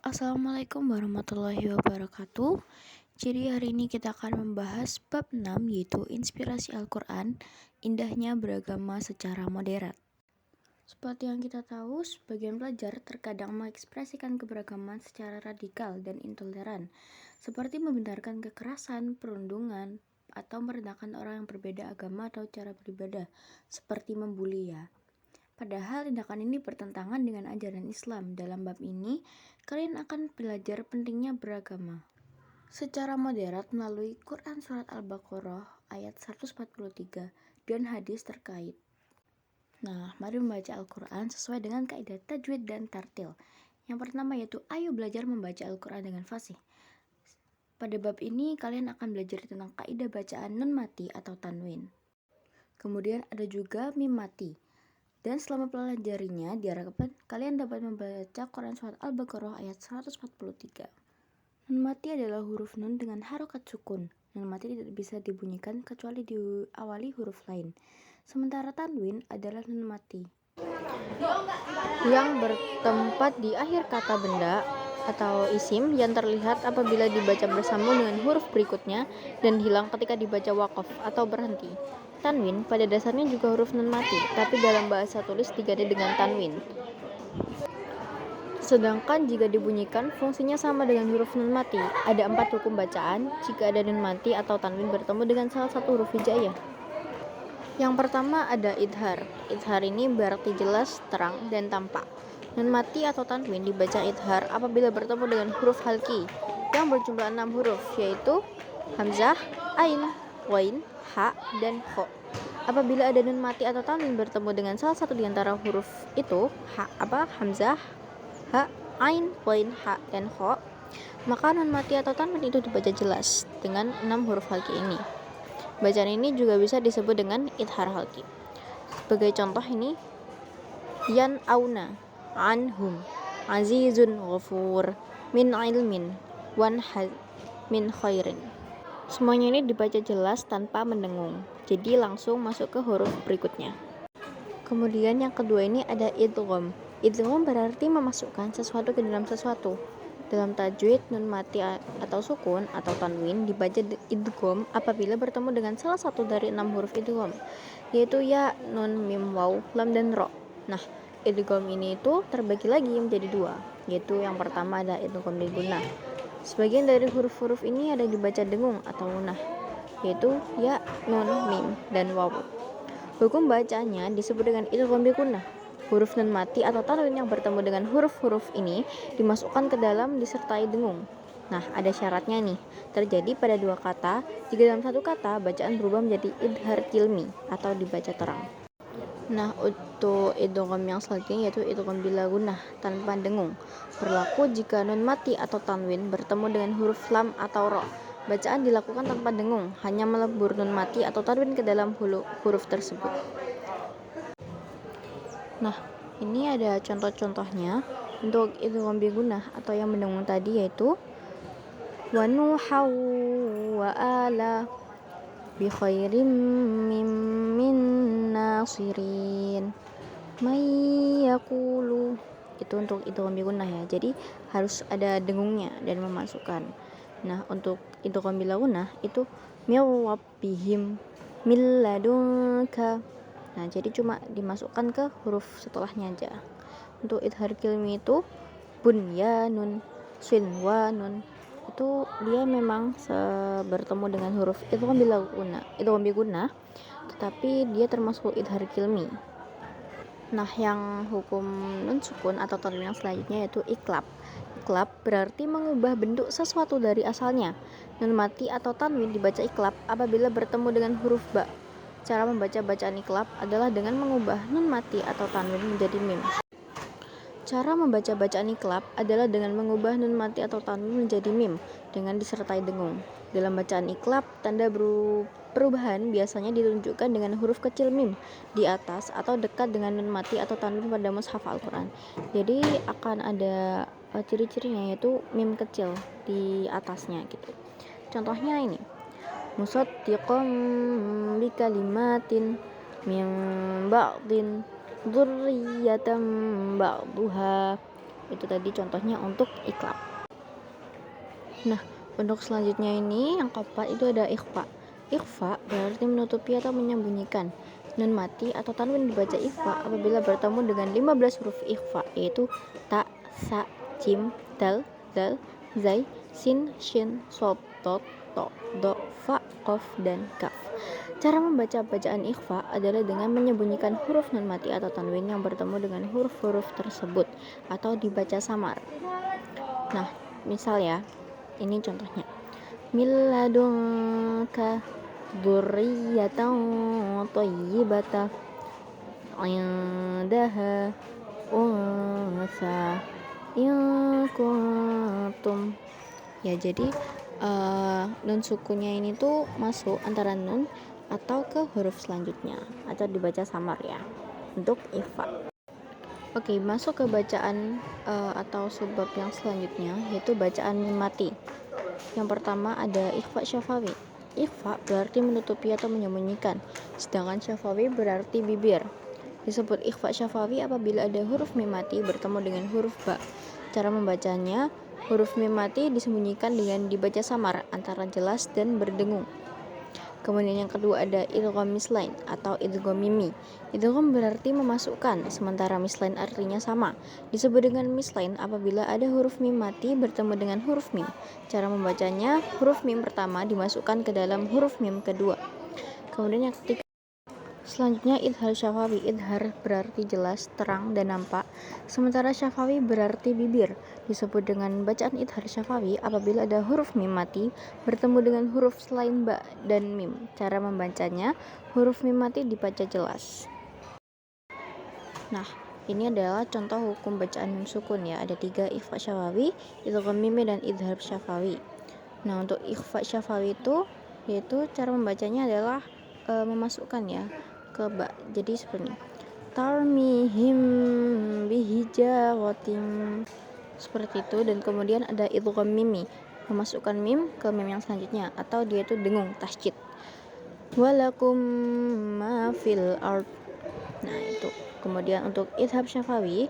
Assalamualaikum warahmatullahi wabarakatuh. Jadi hari ini kita akan membahas bab 6 yaitu inspirasi Al-Quran, indahnya beragama secara moderat. Seperti yang kita tahu, sebagian pelajar terkadang mengekspresikan keberagaman secara radikal dan intoleran, seperti membenarkan kekerasan, perundungan, atau merendahkan orang yang berbeda agama atau cara beribadah, seperti membuli ya. Padahal tindakan ini bertentangan dengan ajaran Islam. Dalam bab ini, kalian akan belajar pentingnya beragama secara moderat melalui Quran Surat Al-Baqarah ayat 143 dan hadis terkait. Nah, mari membaca Al-Quran sesuai dengan kaidah tajwid dan tartil. Yang pertama yaitu ayo belajar membaca Al-Quran dengan fasih. Pada bab ini, kalian akan belajar tentang kaidah bacaan nun mati atau tanwin. Kemudian ada juga mim mati. Dan selama pelajarinya, diharapkan kalian dapat membaca Quran Surat Al-Baqarah ayat 143. Nun mati adalah huruf nun dengan harokat sukun. Nun mati tidak bisa dibunyikan kecuali diawali huruf lain. Sementara tanwin adalah nun mati yang bertempat di akhir kata benda atau isim yang terlihat apabila dibaca bersambung dengan huruf berikutnya dan hilang ketika dibaca waqaf atau berhenti. Tanwin pada dasarnya juga huruf nun mati, tapi dalam bahasa tulis diganti dengan tanwin. Sedangkan jika dibunyikan, fungsinya sama dengan huruf nun mati. Ada 4 hukum bacaan jika ada nun mati atau tanwin bertemu dengan salah satu huruf hijaiyah. Yang pertama ada idhar. Idhar ini berarti jelas, terang, dan tampak. Nun mati atau tanwin dibaca idhar apabila bertemu dengan huruf halki yang berjumlah 6 huruf, yaitu hamzah, ain, ghain, ha, dan kho. Apabila ada nun mati atau tanwin bertemu dengan salah satu di antara huruf itu, hamzah, ha, ain, ghain, ha, dan kho, maka nun mati atau tanwin itu dibaca jelas dengan 6 huruf halki ini. Bacaan ini juga bisa disebut dengan idhar halki. Sebagai contoh ini, yan auna, anhum, azizun ghafur, min ilmin, wan min khairin. Semuanya ini dibaca jelas tanpa mendengung, jadi langsung masuk ke huruf berikutnya. Kemudian yang kedua ini ada idgham. Idgham berarti memasukkan sesuatu ke dalam sesuatu. Dalam tajwid, nun mati atau sukun atau tanwin dibaca idgham apabila bertemu dengan salah satu dari 6 huruf idgham, yaitu ya, nun, mim, waw, lam, dan ro. Nah, idgham ini itu terbagi lagi menjadi 2, yaitu yang pertama ada idgham bil gunnah. Sebagian dari huruf-huruf ini ada dibaca dengung atau gunnah, yaitu ya, nun, mim, dan waw. Hukum bacanya disebut dengan idgham bil gunnah. Huruf nun mati atau tanwin yang bertemu dengan huruf-huruf ini dimasukkan ke dalam disertai dengung. Nah, ada syaratnya nih. Terjadi pada 2 kata jika dalam satu kata bacaan berubah menjadi idhar kilmi atau dibaca terang. Nah, untuk idgham yang selanjutnya yaitu idgham bila gunnah tanpa dengung. Berlaku jika nun mati atau tanwin bertemu dengan huruf lam atau ro. Bacaan dilakukan tanpa dengung, hanya melebur nun mati atau tanwin ke dalam huruf tersebut. Nah, ini ada contoh-contohnya untuk idgham bi gunnah atau yang mendengung tadi, yaitu wa nuhaw wa ala bi khairim min nasirin may yaqulu. Itu untuk idgham bi gunnah ya. Jadi harus ada dengungnya dan memasukkan. Nah, untuk idgham bil gunnah itu mir rabbihim min ladunka. Nah, jadi cuma dimasukkan ke huruf setelahnya aja. Untuk idhar kilmi itu bunyanun, sinwanun, itu dia memang bertemu dengan huruf idgham bi gunnah, tetapi dia termasuk idhar kilmi. Nah, yang hukum nun sukun atau tanwin yang selanjutnya yaitu iklab. Iklab berarti mengubah bentuk sesuatu dari asalnya. Nun mati atau tanwin dibaca iklab apabila bertemu dengan huruf ba. Cara membaca bacaan iklab adalah dengan mengubah nun mati atau tanwin menjadi mim. Cara membaca bacaan iklab adalah dengan mengubah nun mati atau tanwin menjadi mim dengan disertai dengung. Dalam bacaan iklab, tanda perubahan biasanya ditunjukkan dengan huruf kecil mim di atas atau dekat dengan nun mati atau tanwin pada mushaf Al-Quran. Jadi akan ada ciri-cirinya, yaitu mim kecil di atasnya gitu. Contohnya ini, musaddiqan bi kalimatin min ba'din dzurriyyatan ba'duha Itu tadi contohnya untuk iklab. Nah, untuk selanjutnya ini yang keempat itu ada ikhfa. Ikhfa berarti menutupi atau menyembunyikan. Nun mati atau tanwin dibaca ikhfa apabila bertemu dengan 15 huruf ikhfa, yaitu ta, sa, jim, dal, dal, zai, sin, shin, sod, tot, to, do, fa, qaf, dan kaf. Cara membaca bacaan ikhfa adalah dengan menyembunyikan huruf nun mati atau tanwin yang bertemu dengan huruf-huruf tersebut atau dibaca samar. Nah, misal ya, ini contohnya. Milladunka dzurriyyatan thayyibatan indaha unsa in kuntum. Ya, jadi nun sukunnya ini tuh masuk antara nun atau ke huruf selanjutnya atau dibaca samar ya untuk ikhfa. Oke, masuk ke bacaan atau subbab yang selanjutnya, yaitu bacaan mim mati. Yang pertama ada ikhfa syafawi. Ikhfa berarti menutupi atau menyembunyikan, sedangkan syafawi berarti bibir. Disebut ikhfa syafawi apabila ada huruf mim mati bertemu dengan huruf ba. Cara membacanya, huruf mim mati disembunyikan dengan dibaca samar antara jelas dan berdengung. Kemudian yang kedua ada idgham mislain atau idgham mimi. Idgham berarti memasukkan, sementara mislain artinya sama. Disebut dengan mislain apabila ada huruf mim mati bertemu dengan huruf mim. Cara membacanya, huruf mim pertama dimasukkan ke dalam huruf mim kedua. Kemudian yang ketiga, selanjutnya idhar syafawi. Idhar berarti jelas, terang, dan nampak, sementara syafawi berarti bibir. Disebut dengan bacaan idhar syafawi apabila ada huruf mim mati bertemu dengan huruf selain ba dan mim. Cara membacanya, huruf mim mati dibaca jelas. Nah, ini adalah contoh hukum bacaan mim sukun ya. Ada 3, ikhfa syafawi, idgham mimi, dan idhar syafawi. Nah, untuk ikhfa syafawi itu yaitu cara membacanya adalah memasukkan ya ke ba. Jadi seperti ini. Tarmihim bihijaratin, seperti itu. Dan kemudian ada idgham mimi, memasukkan mim ke mim yang selanjutnya, atau dia itu dengung, tasydid. Walakum ma fil ard. Nah, itu. Kemudian untuk idhab syafawi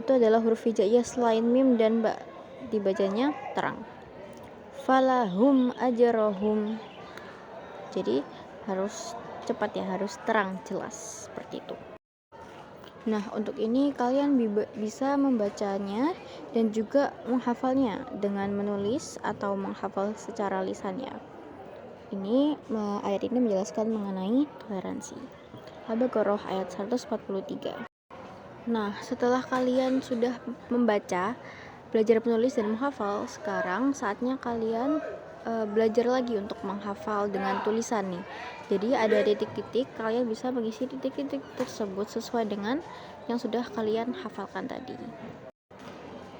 itu adalah huruf hijaiyah selain mim dan ba, dibacanya terang. Falahum ajrahum. Jadi harus cepat ya, harus terang, jelas, seperti itu. Nah, untuk ini kalian bisa membacanya dan juga menghafalnya dengan menulis atau menghafal secara lisan ya. Ini ayat ini menjelaskan mengenai toleransi. Al-Baqarah ayat 143. Nah, setelah kalian sudah membaca, belajar menulis dan menghafal, sekarang saatnya kalian belajar lagi untuk menghafal dengan tulisan nih. Jadi ada titik-titik, kalian bisa mengisi titik-titik tersebut sesuai dengan yang sudah kalian hafalkan tadi.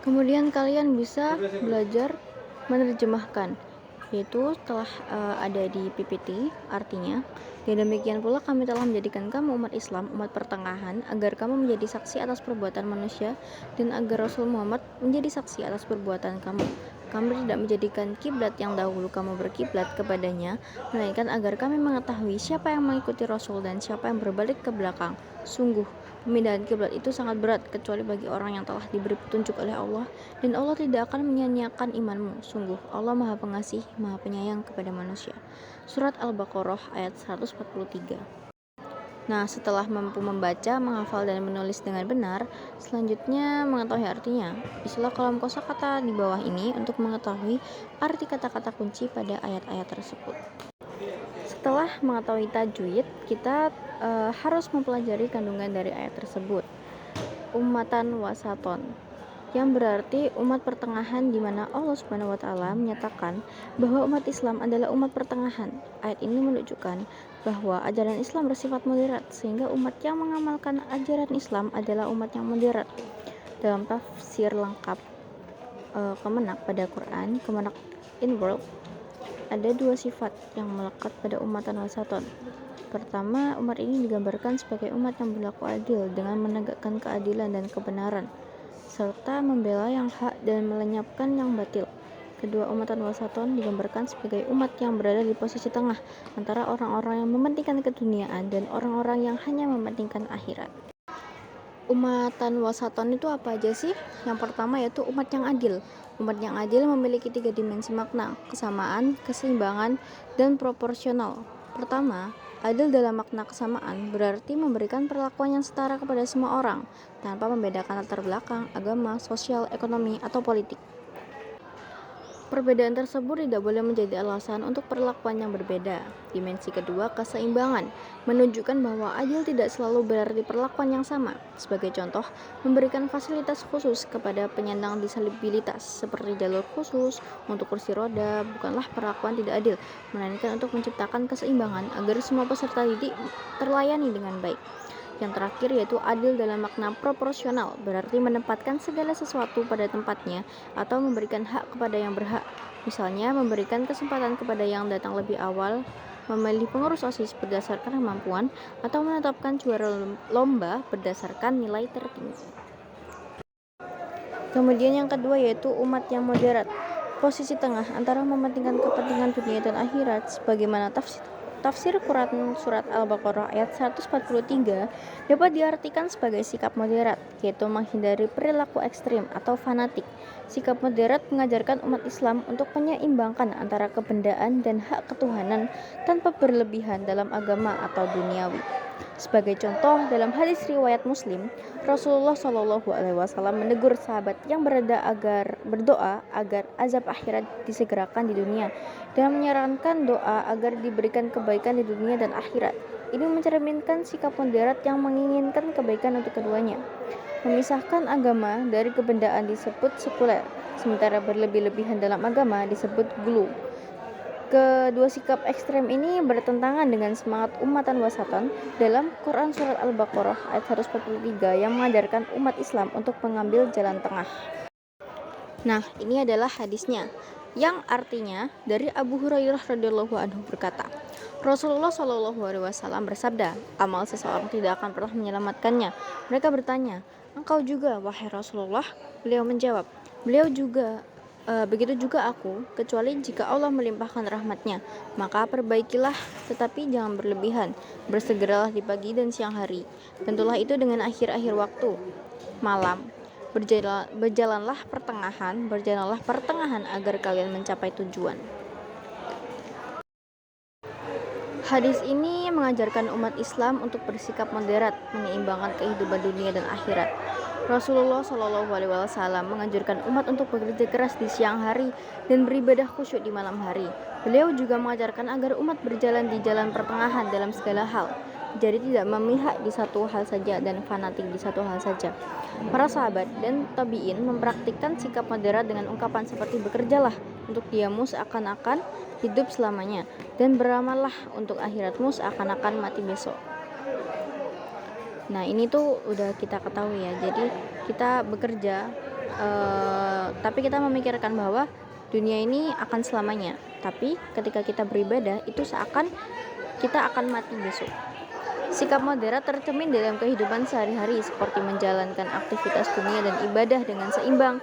Kemudian kalian bisa belajar menerjemahkan, yaitu telah ada di PPT, artinya dan demikian pula kami telah menjadikan kamu umat Islam, umat pertengahan, agar kamu menjadi saksi atas perbuatan manusia dan agar Rasul Muhammad menjadi saksi atas perbuatan kamu. Kami tidak menjadikan kiblat yang dahulu kamu berkiblat kepadanya, melainkan agar kami mengetahui siapa yang mengikuti Rasul dan siapa yang berbalik ke belakang. Sungguh, pemindahan kiblat itu sangat berat kecuali bagi orang yang telah diberi petunjuk oleh Allah, dan Allah tidak akan menyia-nyiakan imanmu. Sungguh, Allah Maha Pengasih, Maha Penyayang kepada manusia. Surat Al-Baqarah ayat 143. Nah, setelah mampu membaca, menghafal, dan menulis dengan benar, selanjutnya mengetahui artinya. Isilah kolom kosakata di bawah ini untuk mengetahui arti kata-kata kunci pada ayat-ayat tersebut. Setelah mengetahui tajwid, kita harus mempelajari kandungan dari ayat tersebut. Ummatan wasaton, yang berarti umat pertengahan, di mana Allah Subhanahu wa taala menyatakan bahwa umat Islam adalah umat pertengahan. Ayat ini menunjukkan bahwa ajaran Islam bersifat moderat, sehingga umat yang mengamalkan ajaran Islam adalah umat yang moderat. Dalam tafsir lengkap Kemenak pada Quran, Kemenak in World, ada 2 sifat yang melekat pada ummatan wasaton. Pertama, umat ini digambarkan sebagai umat yang berlaku adil dengan menegakkan keadilan dan kebenaran, serta membela yang hak dan melenyapkan yang batil. Kedua, ummatan wasaton digambarkan sebagai umat yang berada di posisi tengah antara orang-orang yang mementingkan keduniaan dan orang-orang yang hanya mementingkan akhirat. Umatan wasaton itu apa aja sih? Yang pertama yaitu umat yang adil. Umat yang adil memiliki 3 dimensi makna: kesamaan, keseimbangan, dan proporsional. Pertama, adil dalam makna kesamaan berarti memberikan perlakuan yang setara kepada semua orang, tanpa membedakan latar belakang, agama, sosial, ekonomi, atau politik. Perbedaan tersebut tidak boleh menjadi alasan untuk perlakuan yang berbeda. Dimensi kedua, keseimbangan, menunjukkan bahwa adil tidak selalu berarti perlakuan yang sama. Sebagai contoh, memberikan fasilitas khusus kepada penyandang disabilitas seperti jalur khusus untuk kursi roda bukanlah perlakuan tidak adil, melainkan untuk menciptakan keseimbangan agar semua peserta didik terlayani dengan baik. Yang terakhir yaitu adil dalam makna proporsional, berarti menempatkan segala sesuatu pada tempatnya atau memberikan hak kepada yang berhak. Misalnya memberikan kesempatan kepada yang datang lebih awal, memilih pengurus OSIS berdasarkan kemampuan, atau menetapkan juara lomba berdasarkan nilai tertinggi. Kemudian yang kedua yaitu umat yang moderat, posisi tengah antara mementingkan kepentingan dunia dan akhirat, sebagaimana Tafsir Quran Surat Al-Baqarah ayat 143 dapat diartikan sebagai sikap moderat, yaitu menghindari perilaku ekstrim atau fanatik. Sikap moderat mengajarkan umat Islam untuk menyeimbangkan antara kebendaan dan hak ketuhanan tanpa berlebihan dalam agama atau duniawi. Sebagai contoh, dalam hadis riwayat Muslim, Rasulullah SAW menegur sahabat yang berdoa agar azab akhirat disegerakan di dunia dan menyarankan doa agar diberikan kebaikan di dunia dan akhirat. Ini mencerminkan sikap moderat yang menginginkan kebaikan untuk keduanya. Memisahkan agama dari kebendaan disebut sekuler, sementara berlebih-lebihan dalam agama disebut gulu. Kedua sikap ekstrem ini bertentangan dengan semangat umatan wasaton dalam Quran Surat Al-Baqarah ayat 143 yang mengajarkan umat Islam untuk mengambil jalan tengah. Nah, ini adalah hadisnya, yang artinya dari Abu Hurairah radhiyallahu anhu berkata, Rasulullah SAW bersabda, amal seseorang tidak akan pernah menyelamatkannya. Mereka bertanya, engkau juga wahai Rasulullah? Beliau menjawab, begitu juga aku, kecuali jika Allah melimpahkan rahmatnya, maka perbaikilah, tetapi jangan berlebihan. Bersegeralah di pagi dan siang hari. Tentulah itu dengan akhir-akhir waktu, malam. Berjalanlah pertengahan agar kalian mencapai tujuan. Hadis ini mengajarkan umat Islam untuk bersikap moderat, menyeimbangkan kehidupan dunia dan akhirat. Rasulullah SAW menganjurkan umat untuk bekerja keras di siang hari dan beribadah khusyuk di malam hari. Beliau juga mengajarkan agar umat berjalan di jalan pertengahan dalam segala hal, jadi tidak memihak di satu hal saja dan fanatik di satu hal saja. Para sahabat dan tabi'in mempraktikkan sikap moderat dengan ungkapan seperti bekerjalah untuk diamu seakan-akan hidup selamanya, dan beramallah untuk akhiratmu seakan-akan mati besok. Nah, ini tuh udah kita ketahui ya. Jadi kita bekerja, tapi kita memikirkan bahwa dunia ini akan selamanya. Tapi ketika kita beribadah, itu seakan kita akan mati besok. Sikap moderat tercermin dalam kehidupan sehari-hari, seperti menjalankan aktivitas dunia dan ibadah dengan seimbang.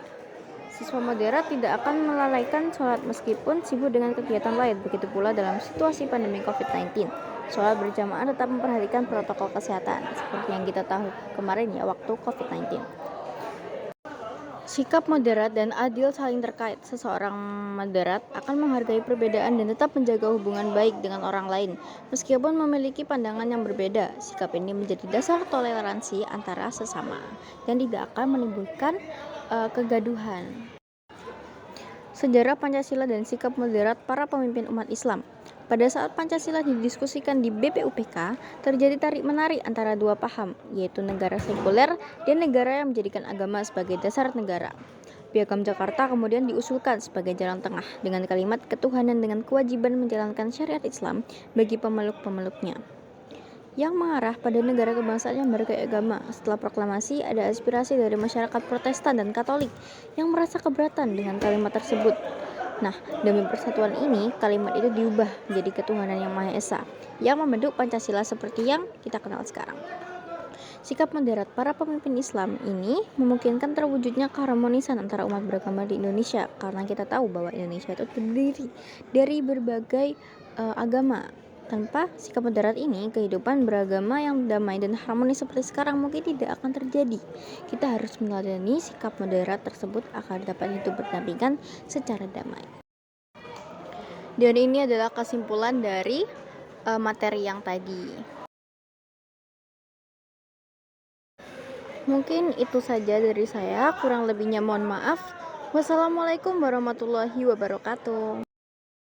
Siswa moderat tidak akan melalaikan sholat meskipun sibuk dengan kegiatan lain. Begitu pula dalam situasi pandemi COVID-19. Sholat berjamaah tetap memperhatikan protokol kesehatan, seperti yang kita tahu kemarin ya waktu COVID-19. Sikap moderat dan adil saling terkait. Seseorang moderat akan menghargai perbedaan dan tetap menjaga hubungan baik dengan orang lain, meskipun memiliki pandangan yang berbeda. Sikap ini menjadi dasar toleransi antara sesama dan tidak akan menimbulkan kegaduhan. Sejarah Pancasila dan sikap moderat para pemimpin umat Islam. Pada saat Pancasila didiskusikan di BPUPK, terjadi tarik-menarik antara dua paham, yaitu negara sekuler dan negara yang menjadikan agama sebagai dasar negara. Piagam Jakarta kemudian diusulkan sebagai jalan tengah dengan kalimat ketuhanan dengan kewajiban menjalankan syariat Islam bagi pemeluk-pemeluknya, yang mengarah pada negara kebangsaan yang beragama. Setelah proklamasi, ada aspirasi dari masyarakat Protestan dan Katolik yang merasa keberatan dengan kalimat tersebut. Nah, demi persatuan ini, kalimat itu diubah menjadi ketuhanan yang Maha Esa, yang membentuk Pancasila seperti yang kita kenal sekarang. Sikap moderat para pemimpin Islam ini memungkinkan terwujudnya keharmonisan antara umat beragama di Indonesia, karena kita tahu bahwa Indonesia itu terdiri dari berbagai agama. Tanpa sikap moderat ini, kehidupan beragama yang damai dan harmonis seperti sekarang mungkin tidak akan terjadi. Kita harus meneladani sikap moderat tersebut agar dapat hidup berdampingan secara damai. Dan ini adalah kesimpulan dari materi yang tadi. Mungkin itu saja dari saya, kurang lebihnya mohon maaf. Wassalamualaikum warahmatullahi wabarakatuh.